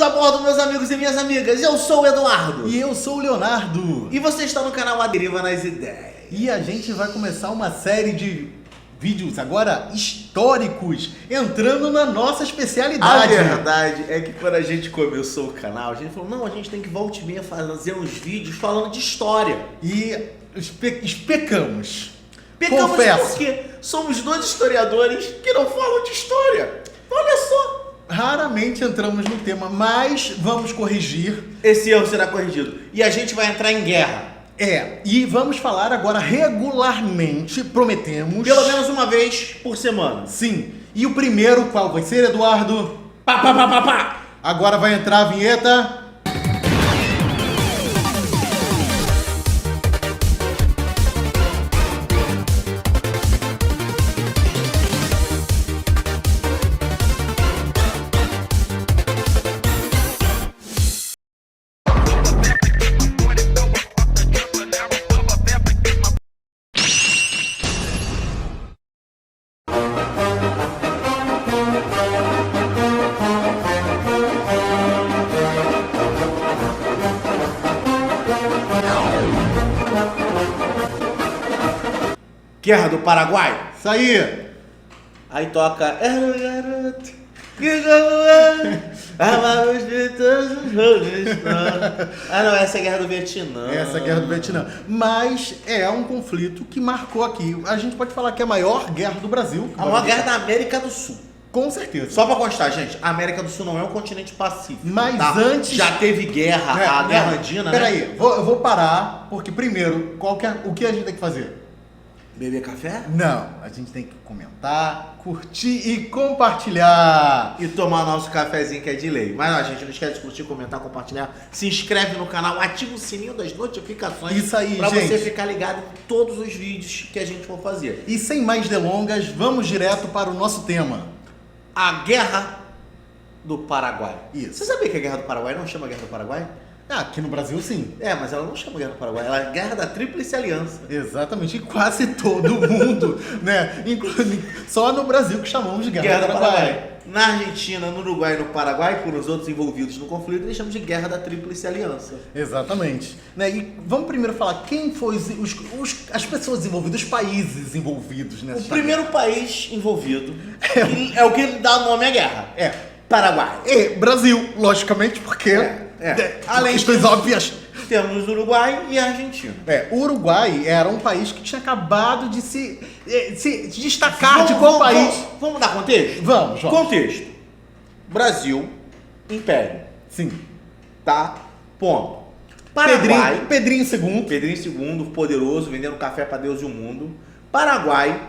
a bordo, meus amigos e minhas amigas. Eu sou o Eduardo. E eu sou o Leonardo. E você está no canal A Deriva nas Ideias. E a gente vai começar uma série de vídeos agora históricos, entrando na nossa A especialidade. verdade é que quando a gente começou o canal, a gente falou, não, a gente tem que volta e meia fazer uns vídeos falando de história. E pecamos. Pecamos Confesso. porque somos dois historiadores que não falam de história. Olha só. Raramente entramos no tema, mas vamos corrigir. Esse erro será corrigido. E a gente vai entrar em guerra. E vamos falar agora regularmente, prometemos. Pelo menos uma vez por semana. Sim. E o primeiro, qual vai ser, Eduardo? Pá, pá, pá, pá, pá. Agora vai entrar a vinheta. Guerra do Paraguai. Isso aí. Aí toca. Era o garoto que jogou amava os Beatles. Ah, não, essa é a Guerra do Vietnã. Essa é a Guerra do Vietnã. Mas é um conflito que marcou aqui. A gente pode falar que é a maior guerra do Brasil. A maior guerra da América do Sul. Com certeza. Só pra constar, gente, a América do Sul não é um continente pacífico. Mas tá? antes... Já teve guerra, a Guerra Andina, né? Peraí, eu vou parar, porque primeiro, o que a gente tem que fazer? Beber café? Não, a gente tem que comentar, curtir e compartilhar. E tomar nosso cafezinho que é de lei. Mas não, gente, não esquece de curtir, comentar, compartilhar. Se inscreve no canal, ativa o sininho das notificações. Isso aí, pra gente. você ficar ligado em todos os vídeos que a gente for fazer. E sem mais delongas, vamos direto para o nosso tema. A Guerra do Paraguai. Isso. Você sabia que a Guerra do Paraguai não chama Guerra do Paraguai? Aqui no Brasil, sim. É, mas ela não chama Guerra do Paraguai, ela é Guerra da Tríplice Aliança. Exatamente, e quase todo mundo, né? Só no Brasil que chamamos de Guerra do Paraguai. Na Argentina, no Uruguai e no Paraguai, por os outros envolvidos no conflito, eles chamam de Guerra da Tríplice Aliança. Exatamente. Né? E vamos primeiro falar quem foi as pessoas envolvidas, os países envolvidos nessa O primeiro país envolvido é o que dá nome à guerra. É. Paraguai. Brasil, logicamente, porque... Além questões disso, óbvias. temos Uruguai e Argentina. O Uruguai era um país que tinha acabado de se destacar de qual país? Vamos dar contexto? Vamos. Contexto. Brasil, Império. Sim. Tá? Ponto. Paraguai. Pedrinho II. Pedrinho II, poderoso, vendendo café para Deus e o mundo. Paraguai,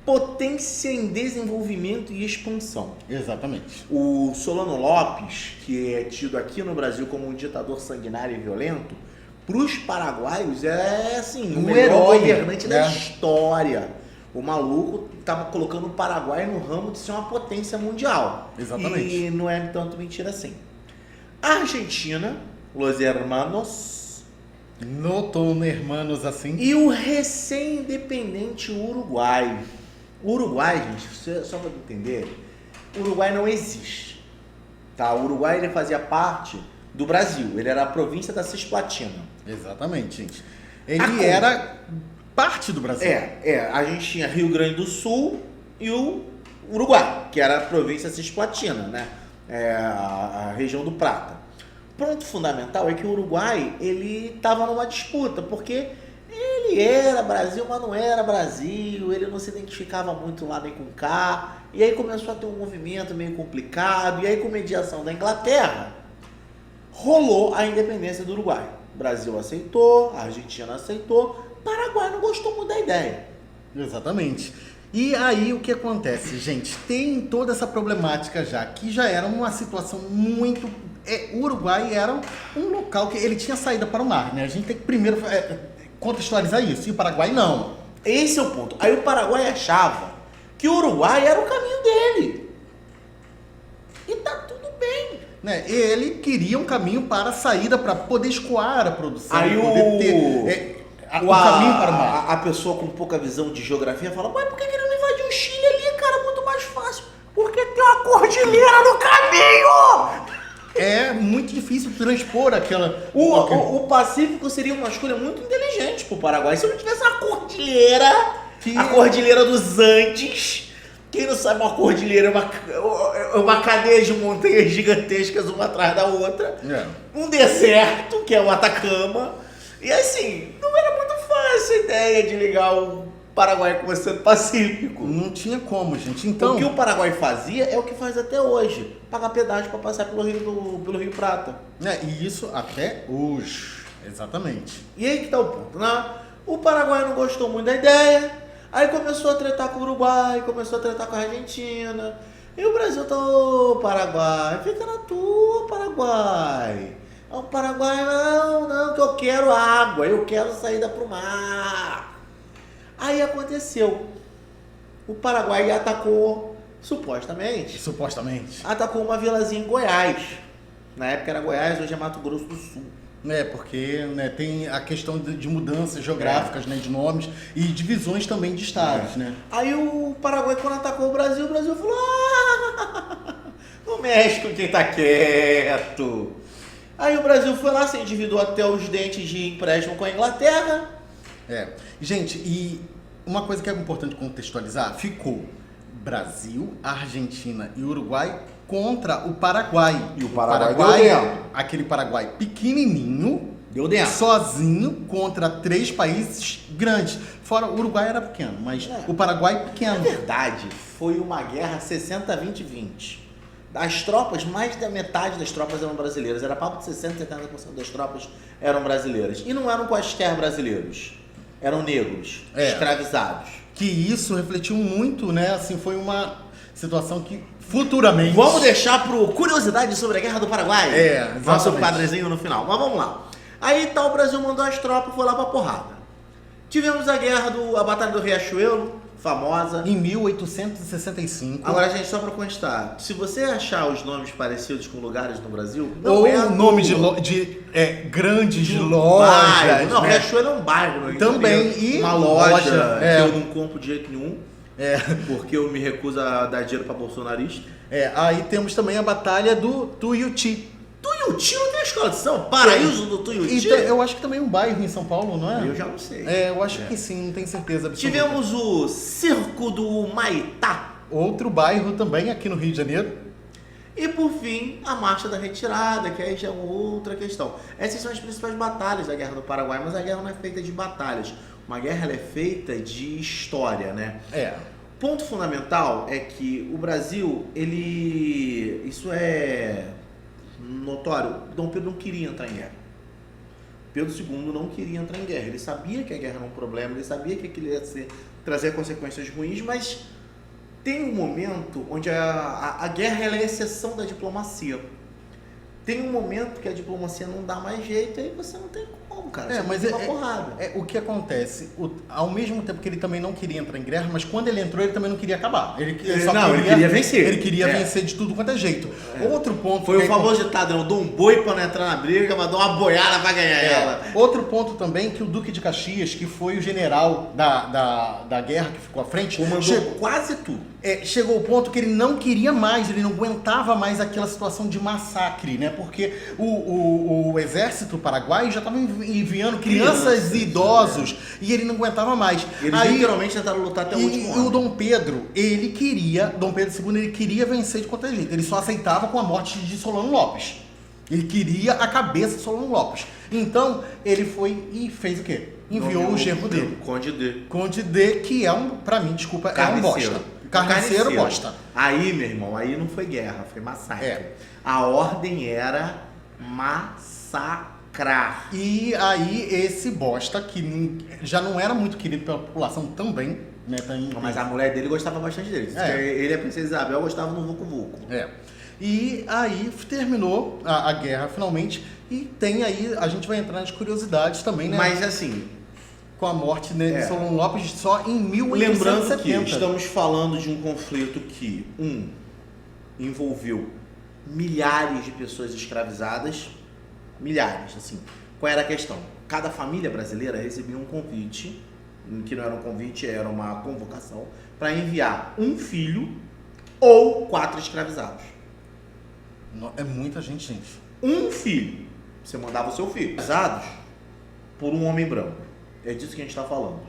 potência em desenvolvimento e expansão. Exatamente. O Solano Lopes, que é tido aqui no Brasil como um ditador sanguinário e violento, para os paraguaios é assim, o melhor herói, governante né? da história. O maluco estava colocando o Paraguai no ramo de ser uma potência mundial. Exatamente. E não é tanto mentira assim. A Argentina, Los Hermanos, No tom hermanos assim. e o recém-independente Uruguai. O Uruguai, gente, só para entender, o Uruguai não existe. Tá? O Uruguai ele fazia parte do Brasil, ele era a província da Cisplatina. Exatamente, gente. Ele era parte do Brasil. A gente tinha Rio Grande do Sul e o Uruguai, que era a província Cisplatina, né? A região do Prata. Ponto fundamental é que o Uruguai, ele estava numa disputa, porque ele era Brasil, mas não era Brasil, ele não se identificava muito lá nem com cá, e aí começou a ter um movimento meio complicado, e aí com mediação da Inglaterra, rolou a independência do Uruguai. O Brasil aceitou, a Argentina aceitou, o Paraguai não gostou muito da ideia. Exatamente. E aí o que acontece, gente? Tem toda essa problemática já, que já era uma situação muito... O Uruguai era um local que ele tinha saída para o mar, né? A gente tem que primeiro contextualizar isso, e o Paraguai não. Esse é o ponto. Aí o Paraguai achava que o Uruguai era o caminho dele. E tá tudo bem. Né? Ele queria um caminho para a saída, para poder escoar a produção. Aí poder ter o caminho para o mar. A pessoa com pouca visão de geografia fala, mas por que ele não invadiu o Chile ali, cara? Muito mais fácil. Porque tem uma cordilheira no caminho! muito difícil transpor aquela... O Pacífico seria uma escolha muito inteligente pro Paraguai. Se não tivesse uma cordilheira, a Cordilheira dos Andes. Quem não sabe, uma cordilheira é uma cadeia de montanhas gigantescas uma atrás da outra. Um deserto, que é o Atacama. E assim, não era muito fácil a ideia de ligar o Paraguai com o Oceano Pacífico. Não tinha como, gente. Então, o que o Paraguai fazia é o que faz até hoje. Pagar pedágio para passar pelo Rio Prata. e isso até hoje. Exatamente. E aí que tá o ponto, né? O Paraguai não gostou muito da ideia. Aí começou a tretar com o Uruguai, começou a tretar com a Argentina. E o Brasil tá, Paraguai, fica na tua, Paraguai. O Paraguai, não, que eu quero água, eu quero saída pro mar. Aí aconteceu. O Paraguai atacou, supostamente, atacou uma vilazinha em Goiás. Na época era Goiás, hoje é Mato Grosso do Sul. Porque tem a questão de mudanças geográficas, de nomes e divisões também de estados, Aí o Paraguai, quando atacou o Brasil falou: não mexe com quem tá quieto. Aí o Brasil foi lá, se endividou até os dentes de empréstimo com a Inglaterra. Gente, e uma coisa que é importante contextualizar, ficou Brasil, Argentina e Uruguai contra o Paraguai. E o Paraguai deu dentro. Aquele Paraguai pequenininho, deu dentro. Sozinho contra 3 países grandes. Fora, o Uruguai era pequeno, mas o Paraguai pequeno. Na verdade, foi uma guerra 60-20-20. As tropas, mais da metade das tropas eram brasileiras. Era papo de 60, 70% das tropas eram brasileiras. E não eram quaisquer brasileiros. Eram negros, escravizados. Que isso refletiu muito, assim, foi uma situação que futuramente... Vamos deixar pro curiosidade sobre a Guerra do Paraguai. Exatamente. Nosso quadrezinho no final. Mas vamos lá. Aí o Brasil mandou as tropas e foi lá pra porrada. Tivemos a Batalha do Riachuelo, famosa. Em 1865. Agora, gente, só pra constar, se você achar os nomes parecidos com lugares no Brasil... Ou o nome de grandes lojas. Não, Riachuelo é um bairro no Rio também. E uma loja que eu não compro de jeito nenhum. Porque eu me recuso a dar dinheiro pra bolsonarista. Aí temos também a Batalha do Tuiuti. Tuiuti não tem escola de São Paraíso do Tuiuti? Então, eu acho que também é um bairro em São Paulo, não é? Eu já não sei. Eu acho que sim, não tenho certeza absoluta. Tivemos o Circo do Maitá. Outro bairro também aqui no Rio de Janeiro. E por fim, a Marcha da Retirada, que aí já é outra questão. Essas são as principais batalhas da Guerra do Paraguai, mas a guerra não é feita de batalhas. Uma guerra ela é feita de história, né? Ponto fundamental é que o Brasil, isso é notório, Dom Pedro não queria entrar em guerra. Pedro II não queria entrar em guerra. Ele sabia que a guerra era um problema, ele sabia que aquilo ia trazer consequências ruins, mas tem um momento onde a guerra ela é a exceção da diplomacia. Tem um momento que a diplomacia não dá mais jeito, aí você não tem como, cara. Você mas tem uma porrada. O que acontece, ao mesmo tempo que ele também não queria entrar em guerra, mas quando ele entrou, ele também não queria acabar. Ele queria vencer. Ele queria vencer de tudo quanto é jeito. Outro ponto... Foi o famoso ditado, eu dou um boi pra não entrar na briga, mas dou uma boiada pra ganhar ela. Outro ponto também, que o Duque de Caxias, que foi o general da guerra que ficou à frente... Comandou quase tudo. Chegou ao ponto que ele não queria mais, ele não aguentava mais aquela situação de massacre, Porque o exército paraguaio já estava enviando crianças e idosos e ele não aguentava mais. Eles literalmente tentaram lutar até o último ano. E o Dom Pedro II, ele queria vencer de qualquer jeito. Ele só aceitava com a morte de Solano Lopes. Ele queria a cabeça de Solano Lopes. Então, ele foi e fez o quê? Enviou o genro dele. Conde D, que pra mim, desculpa, é um bosta. Carniceiro bosta. Aí, meu irmão, aí não foi guerra, foi massacre. A ordem era massacrar. E aí, esse bosta, que já não era muito querido pela população também, mas a mulher dele gostava bastante dele. Ele e a princesa Isabel gostavam no vucu-vucu. E aí terminou a guerra finalmente. E tem aí, a gente vai entrar nas curiosidades também, Mas assim... Com a morte de Solano Lopes só em 1870. Lembrando que estamos falando de um conflito que, envolveu milhares de pessoas escravizadas. Milhares, assim. Qual era a questão? Cada família brasileira recebia um convite, que não era um convite, era uma convocação, para enviar um filho ou 4 escravizados. É muita gente. um filho. Você mandava o seu filho. Casados por um homem branco. É disso que a gente está falando.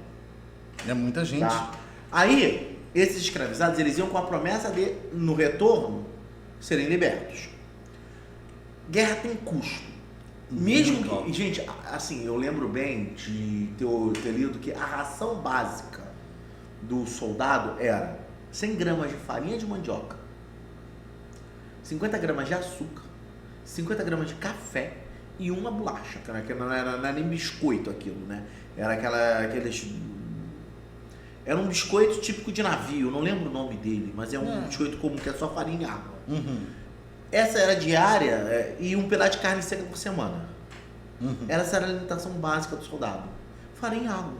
É muita gente. Tá? Aí, esses escravizados, eles iam com a promessa de, no retorno, serem libertos. Guerra tem custo. Mesmo que, gente, assim, eu lembro bem de ter lido que a ração básica do soldado era 100 gramas de farinha de mandioca, 50 gramas de açúcar, 50 gramas de café e uma bolacha, que não era nem biscoito aquilo, né? Era era um biscoito típico de navio, não lembro o nome dele, mas é um biscoito comum que é só farinha e água. Essa era a diária e um pedaço de carne seca por semana. Essa era a alimentação básica do soldado. Farinha, água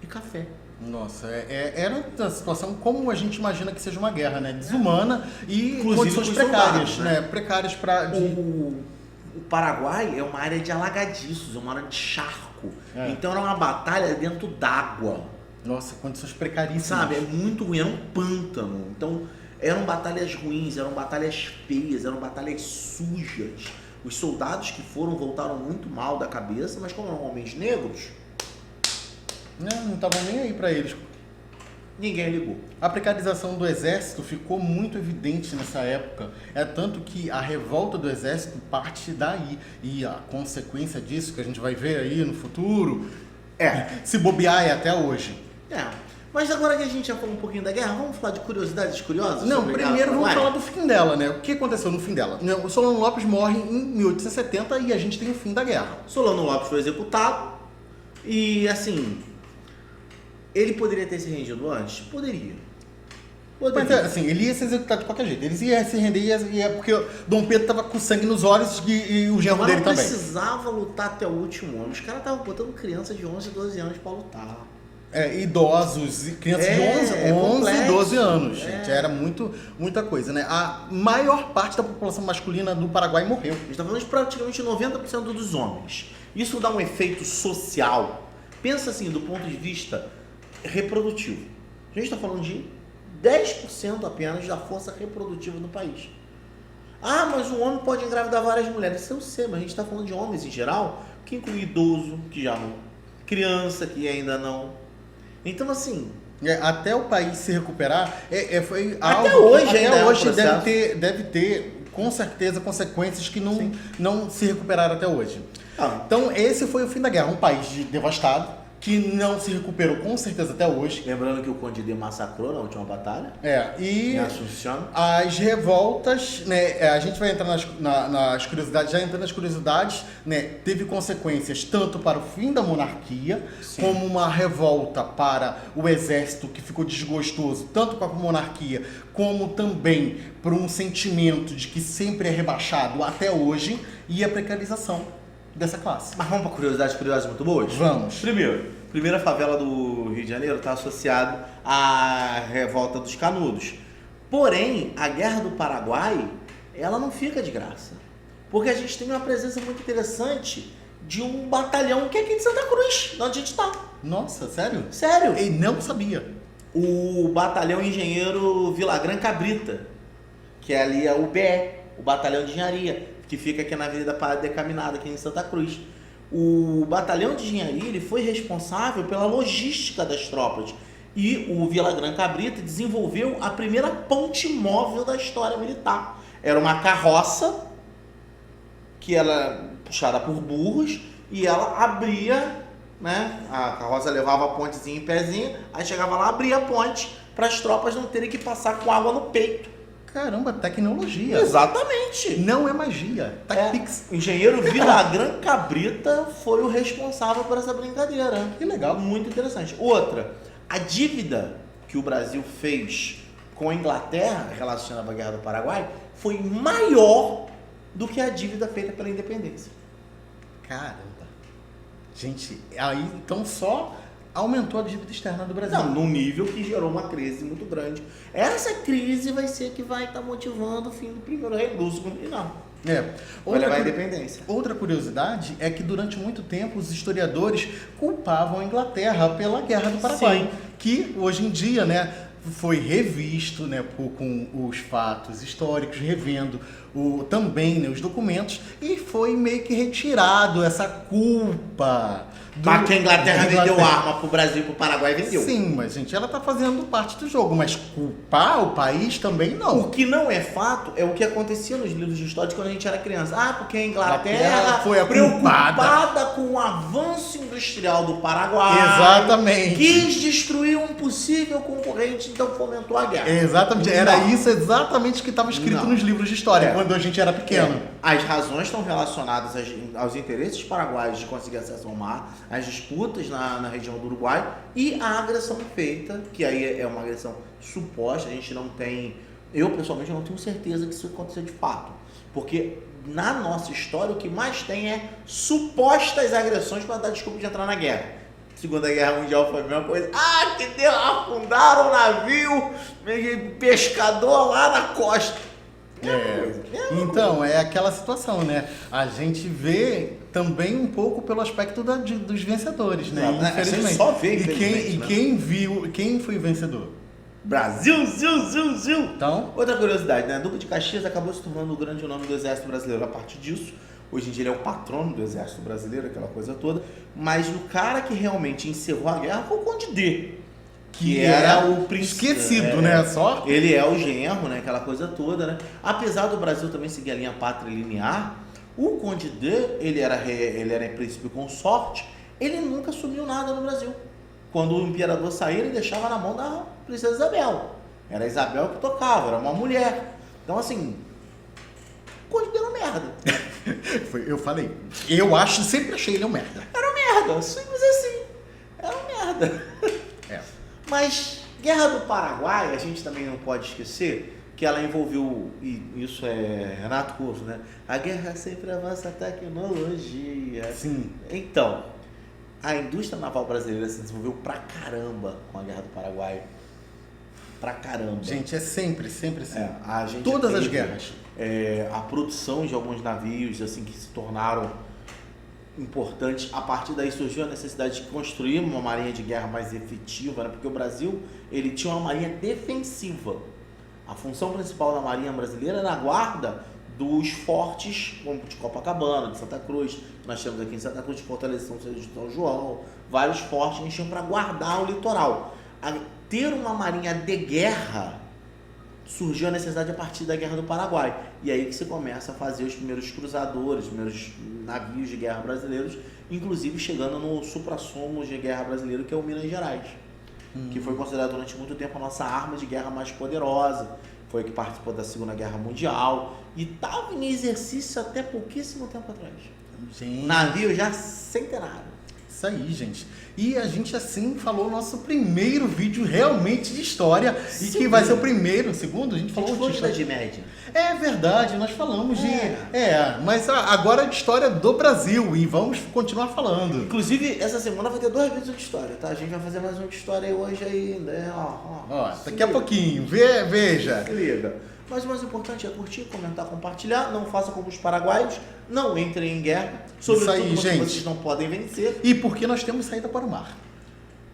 e café. Nossa, era uma situação como a gente imagina que seja uma guerra, né? Desumana e inclusive condições precárias, soldados, né? Precárias para... O Paraguai é uma área de alagadiços, é uma área de charco. Então era uma batalha dentro d'água. Nossa, condições precaríssimas. Sabe, é muito ruim, era um pântano. Então eram batalhas ruins, eram batalhas feias, eram batalhas sujas. Os soldados que foram voltaram muito mal da cabeça, mas como eram homens negros, não estavam nem aí para eles. Ninguém ligou. A precarização do exército ficou muito evidente nessa época. É tanto que a revolta do exército parte daí. E a consequência disso, que a gente vai ver aí no futuro, se bobear é até hoje. Mas agora que a gente já falou um pouquinho da guerra, vamos falar de curiosidades curiosas? Não, primeiro vamos falar do fim dela, né? O que aconteceu no fim dela? O Solano Lopes morre em 1870 e a gente tem o fim da guerra. Solano Lopes foi executado e, assim, ele poderia ter se rendido antes? Poderia. Mas, assim, ele ia ser executado de qualquer jeito. Ele ia se render, porque Dom Pedro tava com sangue nos olhos e o genro dele também. Mas não precisava lutar até o último ano. Os caras estavam botando criança de 11, 12 anos pra lutar. Idosos, crianças de 11 e 12 anos, gente. Era muita coisa, né? A maior parte da população masculina do Paraguai morreu. A gente está falando de praticamente 90% dos homens. Isso dá um efeito social. Pensa assim, do ponto de vista reprodutivo. A gente está falando de 10% apenas da força reprodutiva do país. Ah, mas um homem pode engravidar várias mulheres. Isso eu sei, mas a gente está falando de homens em geral, que inclui idoso, que já não, criança, que ainda não. Então, assim... até o país se recuperar, foi até algo... Hoje até hoje deve ter, com certeza, consequências que não se recuperaram até hoje. Então, esse foi o fim da guerra. Um país devastado, que não se recuperou com certeza até hoje. Lembrando que o Conde D massacrou na última batalha. E em Assunção. As revoltas, né, a gente vai entrar nas curiosidades, já entrando nas curiosidades, né, teve consequências tanto para o fim da monarquia, como uma revolta para o exército que ficou desgostoso, tanto com a monarquia, como também por um sentimento de que sempre é rebaixado até hoje, e a precarização dessa classe. Mas vamos para curiosidades curiosas muito boas? Vamos. Primeira favela do Rio de Janeiro está associado à revolta dos Canudos. Porém, a Guerra do Paraguai, ela não fica de graça. Porque a gente tem uma presença muito interessante de um batalhão que é aqui de Santa Cruz, onde a gente está. Nossa, sério? Sério. Eu não sabia. O Batalhão Engenheiro Vilagran Cabrita, que é ali o BE, o Batalhão de Engenharia, que fica aqui na Avenida Padre Decaminada, aqui em Santa Cruz. O batalhão de engenharia ele foi responsável pela logística das tropas. E o Vilagran Cabrita desenvolveu a primeira ponte móvel da história militar. Era uma carroça que era puxada por burros e ela abria, né? A carroça levava a pontezinha em pezinho, aí chegava lá, abria a ponte para as tropas não terem que passar com água no peito. Caramba, tecnologia. Exatamente. Não é magia. TechPix. O engenheiro Vilagran Cabrita foi o responsável por essa brincadeira. Que legal. Muito interessante. Outra, a dívida que o Brasil fez com a Inglaterra relacionada à Guerra do Paraguai foi maior do que a dívida feita pela independência. Caramba. Gente, aí então só aumentou a dívida externa do Brasil. Não, num nível que gerou uma crise muito grande. Essa crise vai ser que vai estar motivando o fim do primeiro reino, do segundo reino. Vai levar a independência. Outra curiosidade é que durante muito tempo os historiadores culpavam a Inglaterra pela Guerra do Paraguai. Sim. Que hoje em dia, né, foi revisto, né, com os fatos históricos, revendo também, né, os documentos, e foi meio que retirado essa culpa. Mas que a Inglaterra vendeu arma pro Brasil e pro Paraguai, vendeu. Sim, mas gente, ela tá fazendo parte do jogo, mas culpar o país também não. O que não é fato é o que acontecia nos livros de história de quando a gente era criança. Ah, porque a Inglaterra foi a preocupada com o avanço industrial do Paraguai. Exatamente. Quis destruir um possível concorrente, então fomentou a guerra. Exatamente. Era isso exatamente que estava escrito nos livros de história, quando a gente era pequeno. As razões estão relacionadas aos interesses paraguaios de conseguir acesso ao mar, as disputas na região do Uruguai e a agressão feita, que aí é uma agressão suposta, a gente não tem... Eu, pessoalmente, não tenho certeza que isso aconteceu de fato. Porque na nossa história o que mais tem é supostas agressões para dar desculpa de entrar na guerra. Segunda Guerra Mundial foi a mesma coisa. Ah, que deu, afundaram o navio, pescador lá na costa. Então, é aquela situação, né? A gente vê também um pouco pelo aspecto dos vencedores, né? Infelizmente. Só vê, infelizmente, quem foi o vencedor? Brasil, Zil. Então, outra curiosidade, né? Duque de Caxias acabou se tornando o grande nome do Exército Brasileiro a partir disso. Hoje em dia ele é o patrono do Exército Brasileiro, aquela coisa toda. Mas o cara que realmente encerrou a guerra foi o Conde D. Que era o príncipe. Esquecido, né? Só? Ele é o genro, né? Aquela coisa toda, né? Apesar do Brasil também seguir a linha patrilinear, o Conde D, ele era príncipe consorte, ele nunca assumiu nada no Brasil. Quando o imperador saía, ele deixava na mão da princesa Isabel. Era a Isabel que tocava, era uma mulher. Então, assim, o Conde D era uma merda. Eu falei, sempre achei ele um merda. Era uma merda, simples assim. Era uma merda. Mas Guerra do Paraguai, a gente também não pode esquecer que ela envolveu, e isso é Renato Russo, né? A guerra sempre avança a tecnologia. Sim. Então, a indústria naval brasileira se desenvolveu pra caramba com a Guerra do Paraguai. Pra caramba. Gente, é sempre assim. Todas as guerras. A produção de alguns navios, assim, que se tornaram importantes. A partir daí surgiu a necessidade de construir uma marinha de guerra mais efetiva, né? Porque o Brasil, ele tinha uma marinha defensiva. A função principal da marinha brasileira era a guarda dos fortes, como de Copacabana, de Santa Cruz. Nós temos aqui em Santa Cruz de Fortaleza, de São João, vários fortes que enchiam para guardar o litoral. Ter uma marinha de guerra surgiu a necessidade a partir da Guerra do Paraguai. E aí que se começa a fazer os primeiros cruzadores, os primeiros navios de guerra brasileiros, inclusive chegando no suprassumo de guerra brasileiro, que é o Minas Gerais, que foi considerado durante muito tempo a nossa arma de guerra mais poderosa. Foi que participou da Segunda Guerra Mundial e estava em exercício até pouquíssimo tempo atrás. Gente. Navio já centenário. Isso aí, gente. E a gente, assim, falou o nosso primeiro vídeo realmente de história. Sim. E que vai ser o primeiro, o segundo, a gente falou de Idade Média. É verdade, nós falamos mas agora é de história do Brasil e vamos continuar falando. Inclusive, essa semana vai ter 2 vídeos de história, tá? A gente vai fazer mais um de história aí hoje ainda. Daqui a pouquinho, veja. Se liga. Mas o mais importante é curtir, comentar, compartilhar. Não faça como os paraguaios. Não entrem em guerra. Sobretudo aí, quando gente. Vocês não podem vencer. E porque nós temos saída para o mar.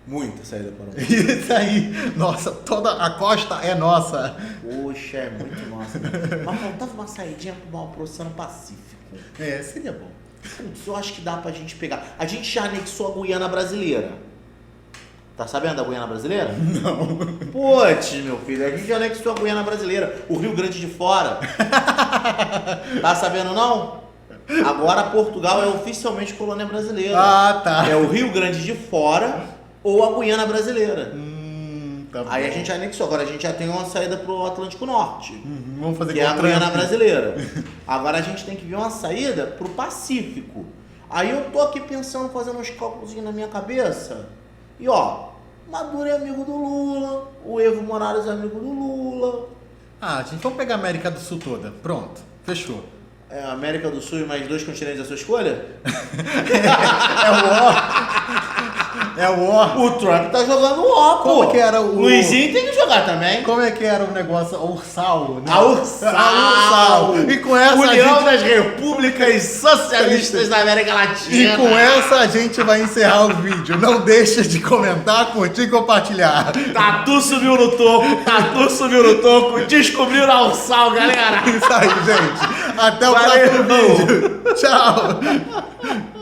Muita saída para o mar. Isso aí. Nossa, toda a costa é nossa. Poxa, é muito nossa. Né? Mas faltava uma saidinha para o Oceano Pacífico. Seria bom. Putz, eu acho que dá pra gente pegar. A gente já anexou a Guiana Brasileira. Tá sabendo da Guiana Brasileira? Não. Putz, meu filho, a gente já anexou a Guiana Brasileira. O Rio Grande de Fora. Tá sabendo não? Agora Portugal é oficialmente colônia brasileira. Ah, tá. É o Rio Grande de Fora ou a Guiana Brasileira. Tá bom. Aí a gente anexou. Agora a gente já tem uma saída pro Atlântico Norte. Vamos fazer que é a Guiana Brasileira. Agora a gente tem que ver uma saída pro Pacífico. Aí eu tô aqui pensando, fazendo uns cálculos na minha cabeça. E ó, Maduro é amigo do Lula, o Evo Morales é amigo do Lula. Gente, vamos pegar a América do Sul toda. Pronto, fechou. América do Sul e mais 2 continentes a sua escolha? É o ó. O Trump tá jogando ó, pô. Como que era o... Luizinho tem que jogar também. Como é que era o negócio? Ursal, né? A Ursal. A Ursal. E com essa União a gente... das Repúblicas Socialistas da América Latina. E com essa a gente vai encerrar o vídeo. Não deixa de comentar, curtir e compartilhar. Tatu subiu no toco, descobriram a Ursal, galera. Isso aí, gente. Até o Valeu. próximo vídeo. Tchau.